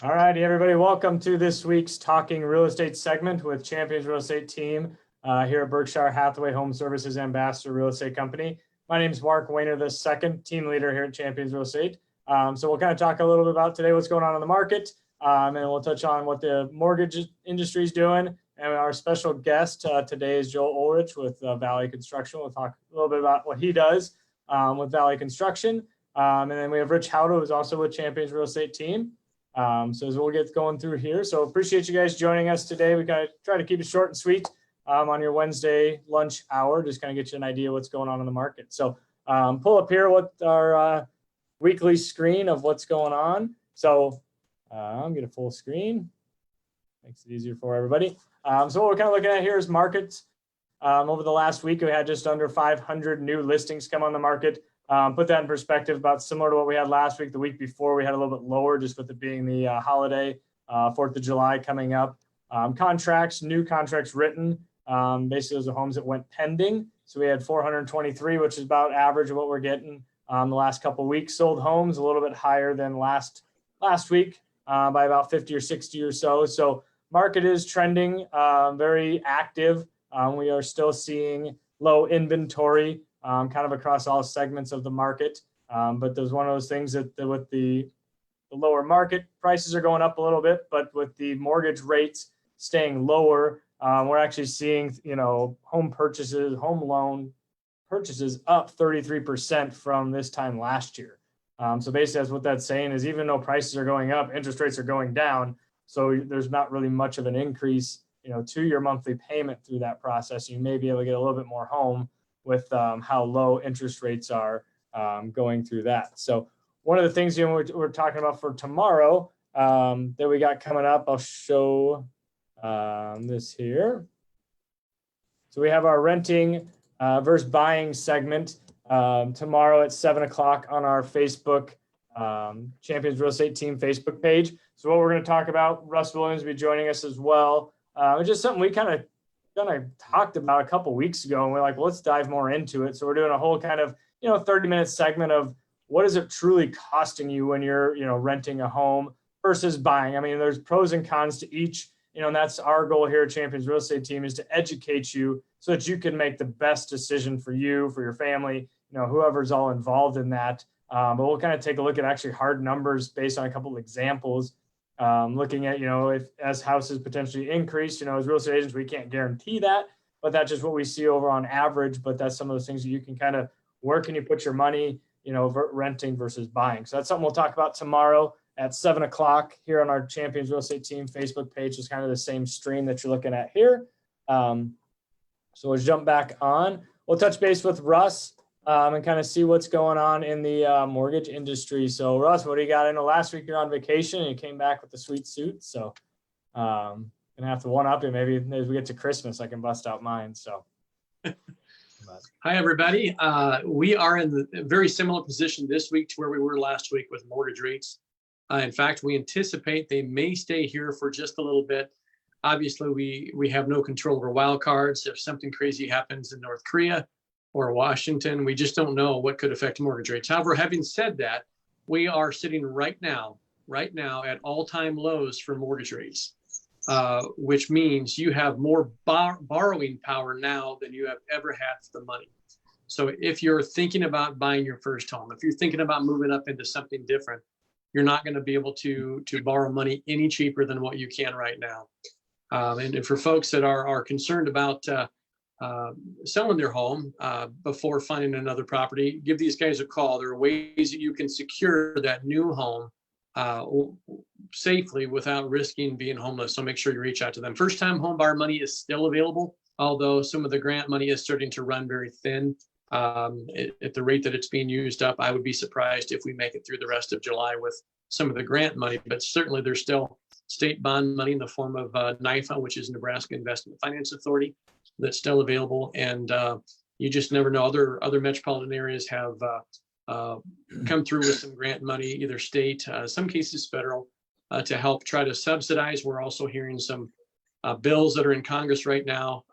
All righty, everybody. Welcome to this week's Talking Real Estate segment with Champions Real Estate Team here at Berkshire Hathaway Home Services Ambassador Real Estate Company. My name is Mark Weiner, the second team leader here at Champions Real Estate. So we'll kind of talk a little bit about today what's going on in the market, and we'll touch on what the mortgage industry is doing. And our special guest today is Joel Ulrich with Valley Construction. We'll talk a little bit about what he does with Valley Construction. And then we have Rich Howdo, who's also with Champions Real Estate Team. So as we'll get going through here. So appreciate you guys joining us today. We kind of try to keep it short and sweet on your Wednesday lunch hour, just kind of get you an idea what's going on in the market. So pull up here what our weekly screen of what's going on. So I'm getting a full screen. Makes it easier for everybody. So what we're kind of looking at here is markets. Over the last week, we had just under 500 new listings come on the market. Put that in perspective, about similar to what we had last week. The week before, we had a little bit lower, just with it being the holiday, 4th of July coming up. New contracts written, basically those are homes that went pending. So we had 423, which is about average of what we're getting the last couple of weeks. Sold homes a little bit higher than last week by about 50 or 60 or so. So market is trending very active. We are still seeing low inventory. Kind of across all segments of the market. But there's one of those things that with the lower market prices are going up a little bit, but with the mortgage rates staying lower, we're actually seeing, home loan purchases up 33% from this time last year. So basically that's what that's saying is even though prices are going up, interest rates are going down. So there's not really much of an increase, to your monthly payment through that process. You may be able to get a little bit more home with how low interest rates are going through that. So one of the things we're talking about for tomorrow that we got coming up, I'll show this here. So we have our renting versus buying segment tomorrow at 7 o'clock on our Facebook Champions Real Estate Team Facebook page. So what we're going to talk about, Russ Williams will be joining us as well. It's just something we kind of talked about a couple weeks ago, and we're like, well, let's dive more into it. So we're doing a whole kind of 30-minute segment of what is it truly costing you when you're renting a home versus buying. I mean, there's pros and cons to each, and that's our goal here at Champions Real Estate Team, is to educate you so that you can make the best decision for you, for your family, whoever's all involved in that. But we'll kind of take a look at actually hard numbers based on a couple of examples. Looking at, if as houses potentially increase, as real estate agents, we can't guarantee that, but that's just what we see over on average. But that's some of those things that you can kind of, where can you put your money, renting versus buying. So that's something we'll talk about tomorrow at 7 o'clock here on our Champions Real Estate Team Facebook page. Is kind of the same stream that you're looking at here. So let's jump back on. We'll touch base with Russ and kind of see what's going on in the mortgage industry. So Russ, what do you got? I know last week you're on vacation and you came back with the sweet suit. So gonna have to one up it. Maybe as we get to Christmas, I can bust out mine. So hi, everybody. We are in a very similar position this week to where we were last week with mortgage rates. In fact, we anticipate they may stay here for just a little bit. Obviously, we have no control over wild cards. If something crazy happens in North Korea or Washington, we just don't know what could affect mortgage rates. However, having said that, we are sitting right now at all-time lows for mortgage rates, which means you have more borrowing power now than you have ever had for the money. So if you're thinking about buying your first home, if you're thinking about moving up into something different, you're not going to be able to borrow money any cheaper than what you can right now. And for folks that are concerned about selling their home before finding another property, give these guys a call. There are ways that you can secure that new home safely without risking being homeless. So make sure you reach out to them. First-time home buyer money is still available, although some of the grant money is starting to run very thin. At the rate that it's being used up, I would be surprised if we make it through the rest of July with some of the grant money, but certainly there's still state bond money in the form of NIFA, which is Nebraska Investment Finance Authority, that's still available. And you just never know. Other metropolitan areas have come through with some grant money, either state, some cases federal, to help try to subsidize. We're also hearing some bills that are in Congress right now.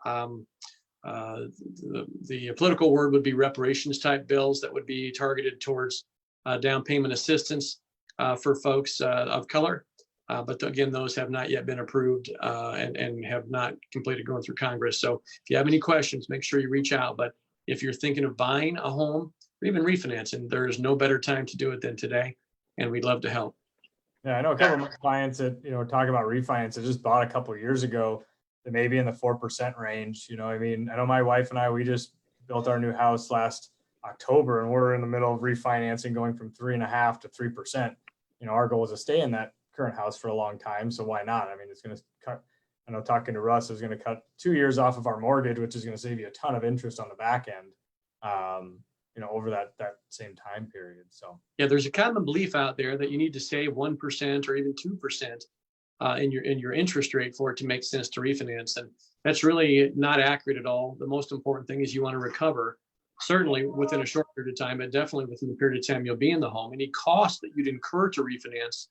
The political word would be reparations type bills that would be targeted towards down payment assistance for folks of color. But again, those have not yet been approved and have not completed going through Congress. So if you have any questions, make sure you reach out. But if you're thinking of buying a home or even refinancing, there is no better time to do it than today. And we'd love to help. Yeah, I know a couple of my clients that, talk about refinance that just bought a couple of years ago that maybe in the 4% range. I know my wife and I, we just built our new house last October and we're in the middle of refinancing going from 3.5 to 3%. Our goal is to stay in that current house for a long time. So why not? I mean, it's going to cut, I know talking to Russ is going to cut 2 years off of our mortgage, which is going to save you a ton of interest on the back end. Over that same time period. So yeah, there's a common belief out there that you need to save 1% or even 2% in your interest rate for it to make sense to refinance, and that's really not accurate at all. The most important thing is you want to recover, certainly within a short period of time, but definitely within the period of time you'll be in the home. Any cost that you'd incur to refinance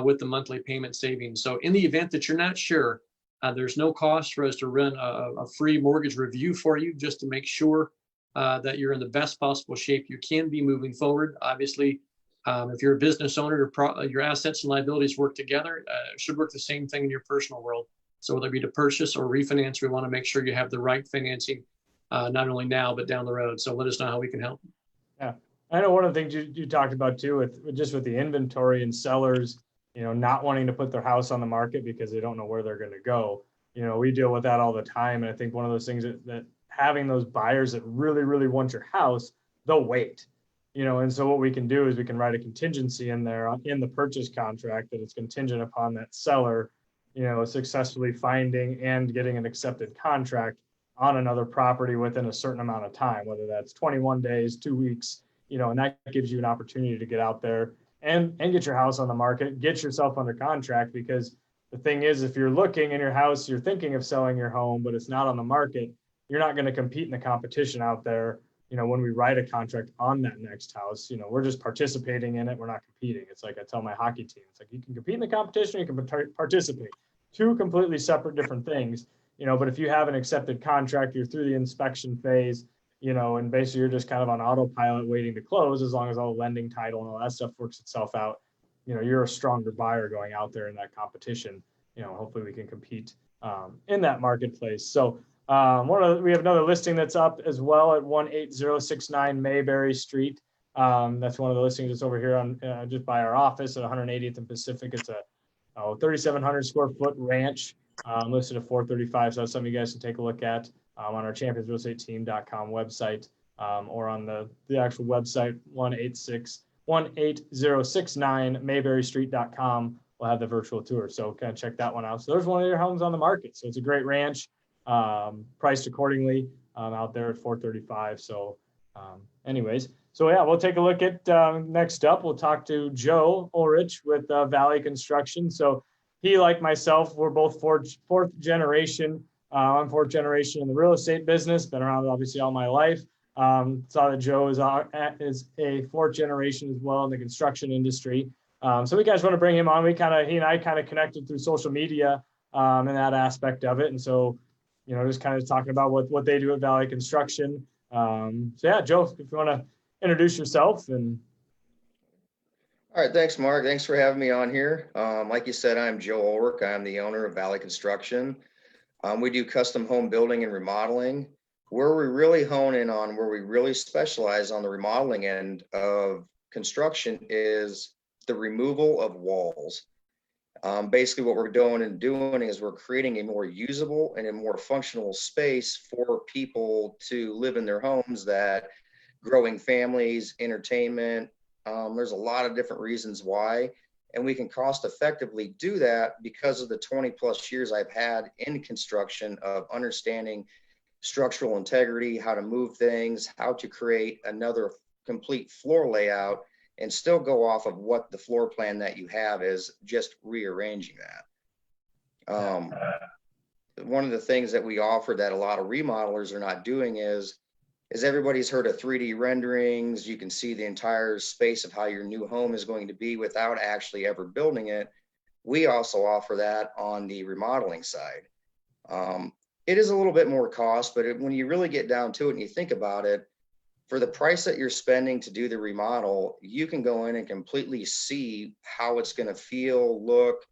with the monthly payment savings. So in the event that you're not sure, there's no cost for us to run a free mortgage review for you just to make sure that you're in the best possible shape you can be moving forward. Obviously, if you're a business owner, your assets and liabilities work together. It should work the same thing in your personal world. So whether it be to purchase or refinance, we want to make sure you have the right financing, not only now, but down the road. So let us know how we can help. Yeah, I know one of the things you talked about too, with the inventory and sellers, not wanting to put their house on the market because they don't know where they're going to go. We deal with that all the time. And I think one of those things that having those buyers that really, really want your house, they'll wait, and so what we can do is we can write a contingency in there in the purchase contract that it's contingent upon that seller, successfully finding and getting an accepted contract on another property within a certain amount of time, whether that's 21 days, 2 weeks, and that gives you an opportunity to get out there and get your house on the market, get yourself under contract. Because the thing is, if you're looking in your house, you're thinking of selling your home, but it's not on the market, you're not going to compete in the competition out there. When we write a contract on that next house, we're just participating in it. We're not competing. It's like I tell my hockey team, it's like you can compete in the competition, you can participate. Two completely separate different things, but if you have an accepted contract, you're through the inspection phase, and basically you're just kind of on autopilot waiting to close. As long as all the lending, title, and all that stuff works itself out, you're a stronger buyer going out there in that competition. Hopefully we can compete in that marketplace. So we have another listing that's up as well at 18069 Mayberry Street. That's one of the listings that's over here on just by our office at 180th and Pacific. It's a 3,700 square foot ranch listed at 435. So that's something you guys can take a look at on our championsrealestateteam.com website or on the actual website 18069 mayberrystreet.com. We'll have the virtual tour. So kind of check that one out. So there's one of your homes on the market. So it's a great ranch. Priced accordingly out there at 435. So anyways, so yeah, we'll take a look at next up. We'll talk to Joe Ulrich with Valley Construction. So he, like myself, we're both fourth generation. I'm fourth generation in the real estate business, been around obviously all my life. Saw that Joe is a fourth generation as well in the construction industry. So we guys want to bring him on. He and I kind of connected through social media in that aspect of it. And so just kind of talking about what they do at Valley Construction. So yeah, Joe, if you want to introduce yourself. And all right, thanks, Mark. Thanks for having me on here. Like you said, I'm Joe Ulrich. I'm the owner of Valley Construction. We do custom home building and remodeling. Where we really hone in on, where we really specialize on the remodeling end of construction is the removal of walls. Basically what we're doing is we're creating a more usable and a more functional space for people to live in their homes, that growing families, entertainment. There's a lot of different reasons why, and we can cost effectively do that because of the 20 plus years I've had in construction of understanding structural integrity, how to move things, how to create another complete floor layout and still go off of what the floor plan that you have is, just rearranging that. One of the things that we offer that a lot of remodelers are not doing is everybody's heard of 3D renderings. You can see the entire space of how your new home is going to be without actually ever building it. We also offer that on the remodeling side. It is a little bit more cost, but when you really get down to it and you think about it, for the price that you're spending to do the remodel, you can go in and completely see how it's going to feel, look,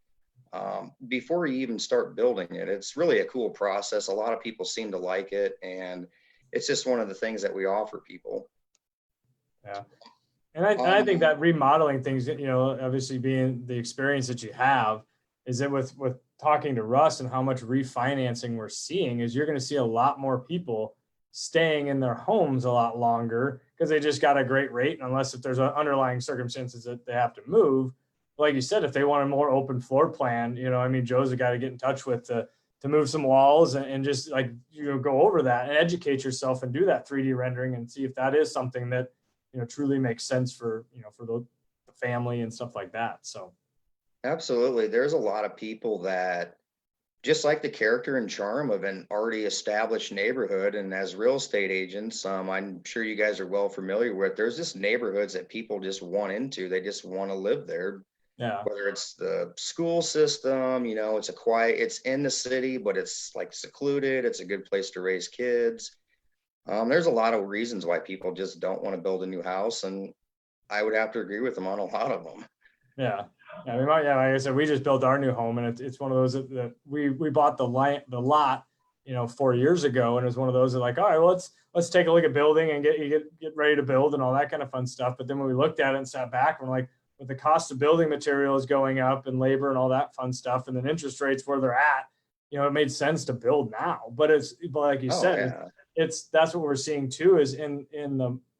before you even start building it. It's really a cool process. A lot of people seem to like it, and it's just one of the things that we offer people. Yeah. And I think that remodeling things, obviously being the experience that you have, is that with talking to Russ and how much refinancing we're seeing, is you're going to see a lot more people staying in their homes a lot longer because they just got a great rate. Unless if there's underlying circumstances that they have to move, like you said, if they want a more open floor plan, Joe's the guy to get in touch with to move some walls and just go over that and educate yourself and do that 3D rendering and see if that is something that truly makes sense for the family and stuff like that. So absolutely, there's a lot of people that just like the character and charm of an already established neighborhood. And as real estate agents, I'm sure you guys are well familiar with, there's just neighborhoods that people just want into. They just want to live there. Yeah. Whether it's the school system, it's a quiet, it's in the city, but it's like secluded. It's a good place to raise kids. There's a lot of reasons why people just don't want to build a new house, and I would have to agree with them on a lot of them. Yeah. Like I said, we just built our new home, and it's one of those that we bought the lot, 4 years ago, and it was one of those that like, all right, well, let's take a look at building and get ready to build and all that kind of fun stuff. But then when we looked at it and sat back, we're like, with the cost of building materials going up and labor and all that fun stuff, and then interest rates where they're at, it made sense to build now. But like you said, Yeah. that's what we're seeing too, is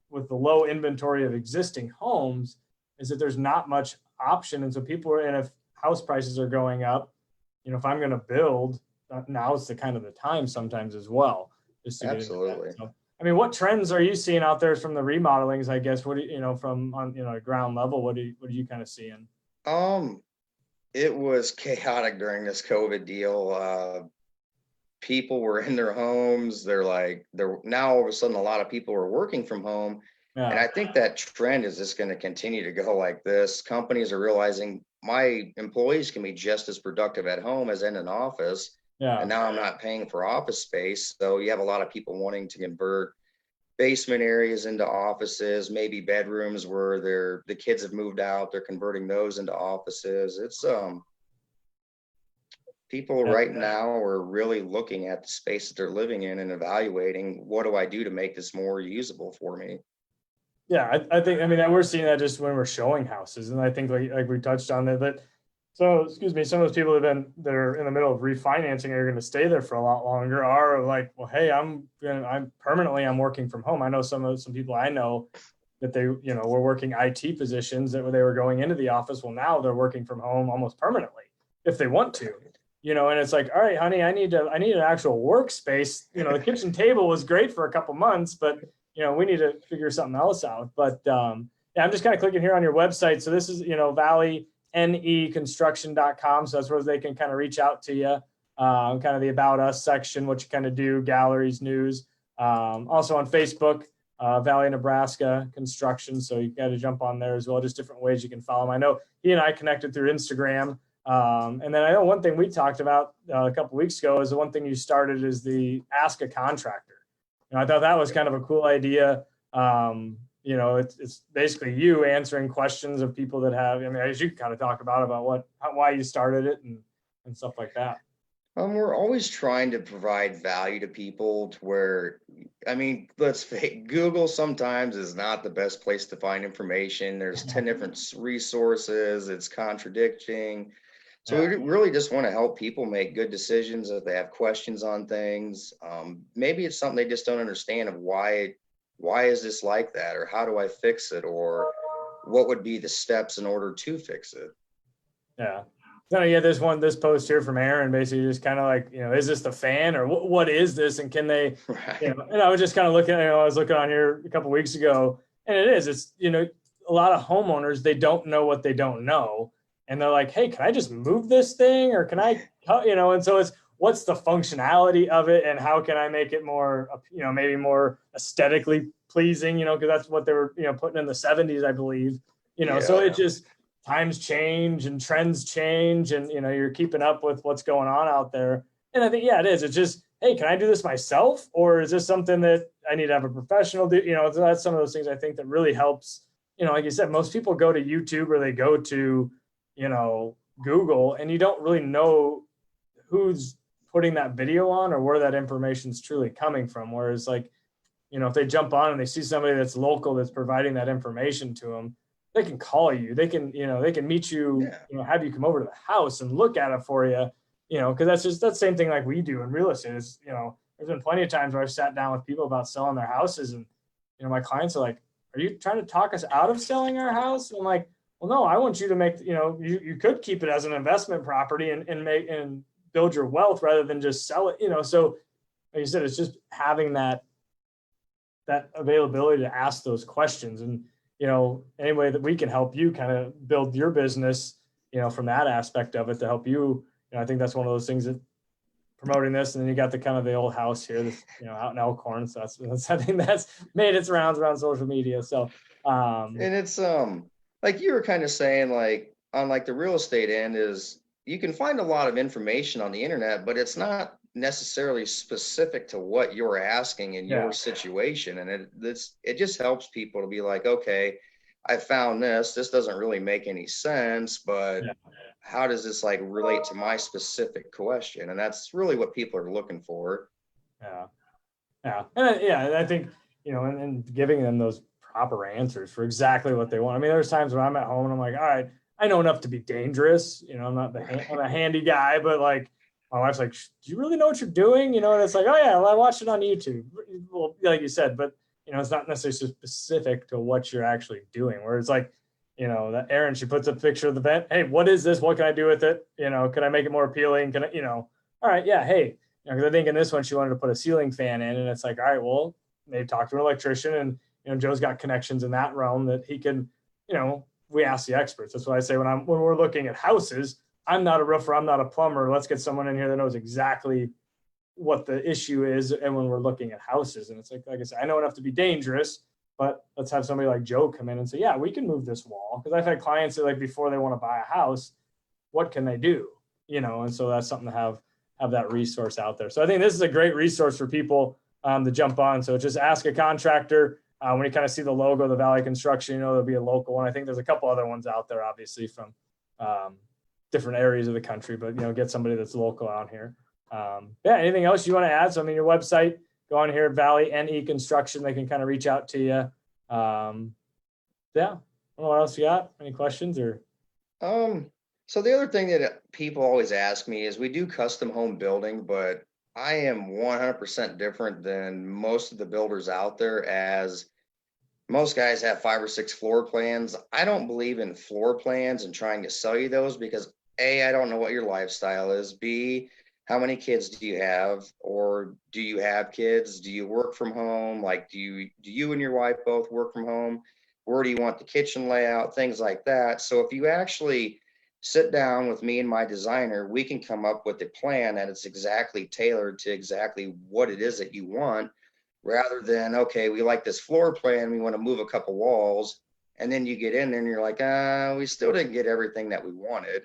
with the low inventory of existing homes, is that there's not much option. And so people are, and if house prices are going up, if I'm going to build, now's the kind of the time sometimes as well. Just to Absolutely. So, what trends are you seeing out there from the remodelings? I guess what do you, from on ground level? What are you kind of seeing? It was chaotic during this COVID deal. People were in their homes. Now all of a sudden a lot of people are working from home. Yeah. And I think that trend is just going to continue to go like this. Companies are realizing my employees can be just as productive at home as in an office. Yeah. And now I'm not paying for office space. So you have a lot of people wanting to convert basement areas into offices, maybe bedrooms where the kids have moved out. They're converting those into offices. It's people right now are really looking at the space that they're living in and evaluating, what do I do to make this more usable for me? Yeah, I think, we're seeing that just when we're showing houses. And I think like we touched on that, some of those people that are in the middle of refinancing are going to stay there for a lot longer are like, well, hey, I'm working from home. I know some people I know that they, were working IT positions that they were going into the office. Well, now they're working from home almost permanently if they want to, and it's like, all right, honey, I need an actual workspace. The kitchen table was great for a couple months, but we need to figure something else out. But I'm just kind of clicking here on your website. So this is, valleyneconstruction.com. So that's where they can kind of reach out to you. Kind of the About Us section, what you kind of do, galleries, news. Also on Facebook, Valley Nebraska Construction. So you got to jump on there as well. Just different ways you can follow them. I know he and I connected through Instagram. And then I know one thing we talked about a couple weeks ago is the one thing you started is the Ask a Contractor. I thought that was kind of a cool idea. It's basically you answering questions of people that have, as you kind of talk about why you started it and stuff like that. We're always trying to provide value to people to where, let's face Google sometimes is not the best place to find information. There's 10 different resources. It's contradicting. So we really just want to help people make good decisions if they have questions on things. Maybe it's something they just don't understand of why is this like that? Or how do I fix it? Or what would be the steps in order to fix it? Yeah. No, yeah, there's this post here from Aaron, basically just kind of like, is this the fan or what is this? And can they, right. And I was just kind of looking, I was looking on here a couple of weeks ago, and it's, a lot of homeowners, they don't know what they don't know. And they're like, hey, can I just move this thing or can I cut, and so it's, what's the functionality of it and how can I make it more, maybe more aesthetically pleasing, because that's what they were, putting in the 70s, I believe, So it just, times change and trends change and, you're keeping up with what's going on out there. And I think, it is. It's just, hey, can I do this myself? Or is this something that I need to have a professional do? So that's some of those things I think that really helps. Like you said, most people go to YouTube or they go to, Google and you don't really know who's putting that video on or where that information is truly coming from. Whereas like, if they jump on and they see somebody that's local that's providing that information to them, they can call you. They can, they can meet you, have you come over to the house and look at it for you, because that's the same thing like we do in real estate is, there's been plenty of times where I've sat down with people about selling their houses and, my clients are like, are you trying to talk us out of selling our house? And I'm like, well, no, I want you to make, you could keep it as an investment property and build your wealth rather than just sell it, so like you said, it's just having that availability to ask those questions. And, any way that we can help you kind of build your business, from that aspect of it to help you, I think that's one of those things that promoting this. And then you got the old house here that's, out in Elkhorn. So that's something that's made its rounds around social media. So, and it's, like you were kind of saying, like on like the real estate end is you can find a lot of information on the internet, but it's not necessarily specific to what you're asking in your situation. And it just helps people to be like, okay, I found this doesn't really make any sense, but how does this like relate to my specific question? And that's really what people are looking for. And I think, and giving them those proper answers for exactly what they want. I mean, there's times when I'm at home and I'm like, all right, I know enough to be dangerous. I'm not I'm a handy guy, but like my wife's like, do you really know what you're doing? And it's like, oh yeah, well, I watched it on YouTube. Well, like you said, but it's not necessarily specific to what you're actually doing. Where it's like, that Erin, she puts a picture of the vent. Hey, what is this? What can I do with it? Can I make it more appealing? Can I, all right, yeah, hey, because I think in this one she wanted to put a ceiling fan in, and it's like, all right, well, they talked to an electrician, and Joe's got connections in that realm that he can, we ask the experts. That's what I say when we're looking at houses. I'm not a roofer, I'm not a plumber. Let's get someone in here that knows exactly what the issue is. And when we're looking at houses, and it's like I said, I know enough to be dangerous, but let's have somebody like Joe come in and say, yeah, we can move this wall. Because I've had clients that like before they want to buy a house, what can they do? And so that's something to have that resource out there. So I think this is a great resource for people to jump on. So just ask a contractor. When you kind of see the logo, the Valley Construction, there'll be a local one. I think there's a couple other ones out there, obviously from different areas of the country, but get somebody that's local out here. Anything else you want to add? So I mean, your website, go on here, Valley NE Construction. They can kind of reach out to you. I don't know what else you got. Any questions or? So the other thing that people always ask me is we do custom home building, but I am 100% different than most of the builders out there, as most guys have 5 or 6 floor plans. I don't believe in floor plans and trying to sell you those because A, I don't know what your lifestyle is. B, how many kids do you have, or do you have kids? Do you work from home? Like, do you and your wife both work from home? Where do you want the kitchen layout? Things like that. So if you actually sit down with me and my designer, we can come up with a plan that it's exactly tailored to exactly what it is that you want, rather than, okay, we like this floor plan, we want to move a couple walls, and then you get in there and you're like, we still didn't get everything that we wanted.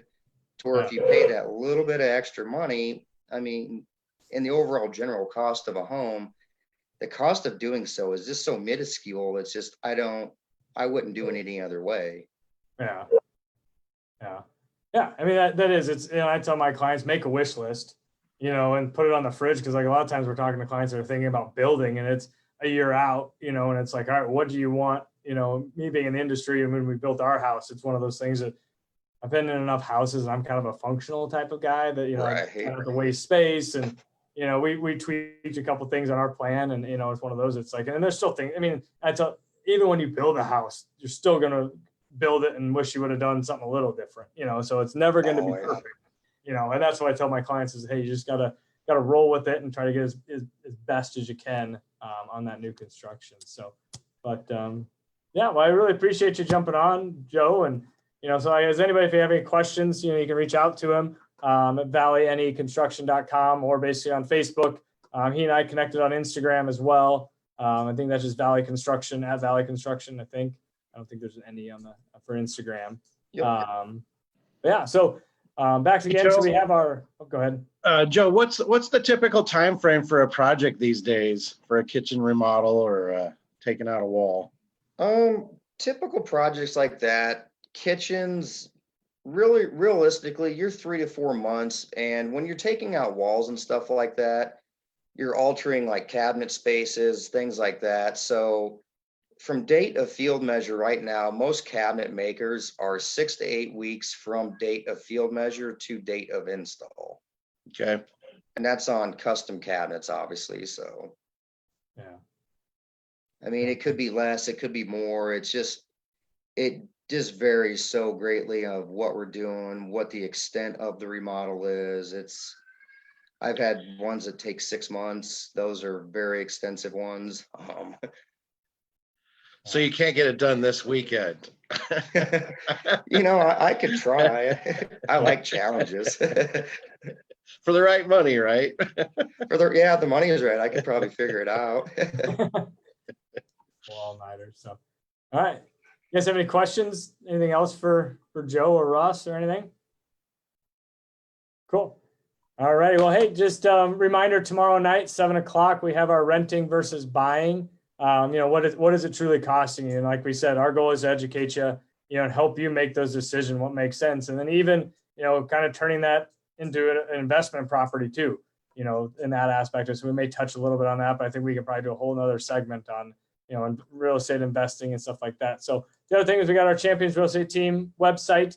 To where if you pay that little bit of extra money, I mean, in the overall general cost of a home, the cost of doing so is just so minuscule. It's just, I wouldn't do it any other way. Yeah. I mean, that is, it's, I tell my clients, make a wish list, and put it on the fridge. Cause like a lot of times we're talking to clients that are thinking about building and it's a year out, and it's like, all right, what do you want? Me being in the industry, and when we built our house, it's one of those things that I've been in enough houses. I'm kind of a functional type of guy that, I don't have to waste space. And, we tweaked a couple things on our plan, and, it's one of those, it's like, and there's still things, I mean, even when you build a house, you're still going to build it and wish you would have done something a little different, so it's never going to be perfect, and that's what I tell my clients is, hey, you just gotta roll with it and try to get as best as you can on that new construction. So, but well, I really appreciate you jumping on, Joe. And, so as anybody, if you have any questions, you can reach out to him at valleyneconstruction.com or basically on Facebook. He and I connected on Instagram as well. I think that's just Valley Construction, at Valley Construction, I think. I don't think there's any for Instagram. Yep. So back to again. So we have our. Oh, go ahead, Joe. What's the typical time frame for a project these days for a kitchen remodel or taking out a wall? Typical projects like that, kitchens, really, realistically, you're 3 to 4 months. And when you're taking out walls and stuff like that, you're altering like cabinet spaces, things like that. So from date of field measure right now, most cabinet makers are 6 to 8 weeks from date of field measure to date of install. Okay. And that's on custom cabinets, obviously. So, Yeah. I mean, it could be less, it could be more. It just varies so greatly of what we're doing, what the extent of the remodel is. I've had ones that take 6 months. Those are very extensive ones. So you can't get it done this weekend. I could try. I like challenges. For the right money, right? The money is right. I could probably figure it out. All-nighter. So, all right. You guys have any questions? Anything else for Joe or Russ or anything? Cool. All righty. Well, hey, just reminder, tomorrow night, 7 o'clock, we have our renting versus buying. What is it truly costing you? And like we said, our goal is to educate you, and help you make those decisions, what makes sense. And then even, kind of turning that into an investment property too, in that aspect. So we may touch a little bit on that, but I think we could probably do a whole nother segment on, in real estate investing and stuff like that. So the other thing is we got our Champions Real Estate Team website.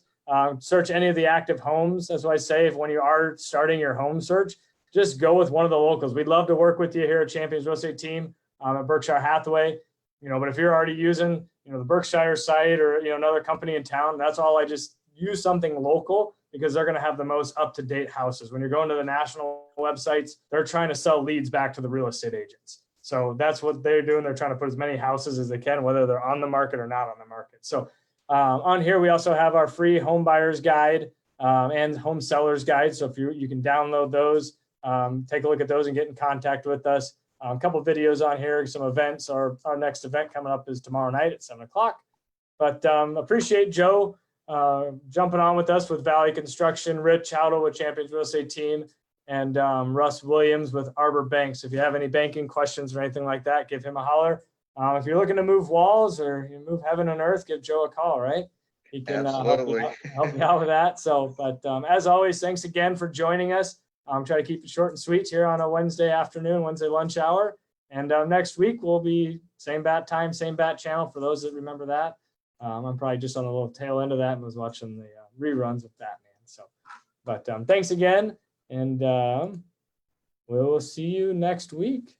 Search any of the active homes. That's why I say, if when you are starting your home search, just go with one of the locals. We'd love to work with you here at Champions Real Estate Team at Berkshire Hathaway. But if you're already using, the Berkshire site or, another company in town, that's all. I just use something local because they're going to have the most up-to-date houses. When you're going to the national websites, they're trying to sell leads back to the real estate agents. So that's what they're doing. They're trying to put as many houses as they can, whether they're on the market or not on the market. So on here, we also have our free home buyers guide and home sellers guide. So if you can download those, take a look at those and get in contact with us. A couple of videos on here, some events. Our next event coming up is tomorrow night at 7 o'clock. But appreciate Joe jumping on with us with Valley Construction, Rich Howdle with Champions Real Estate Team, and Russ Williams with Arbor Bank. So if you have any banking questions or anything like that, give him a holler. If you're looking to move walls or you move heaven and earth, give Joe a call, right? He can help you out with that. So, but as always, thanks again for joining us. Try to keep it short and sweet here on a Wednesday afternoon, Wednesday lunch hour. And next week we'll be same bat time, same bat channel for those that remember that. I'm probably just on a little tail end of that and was watching the reruns of Batman. So, but thanks again, and we'll see you next week.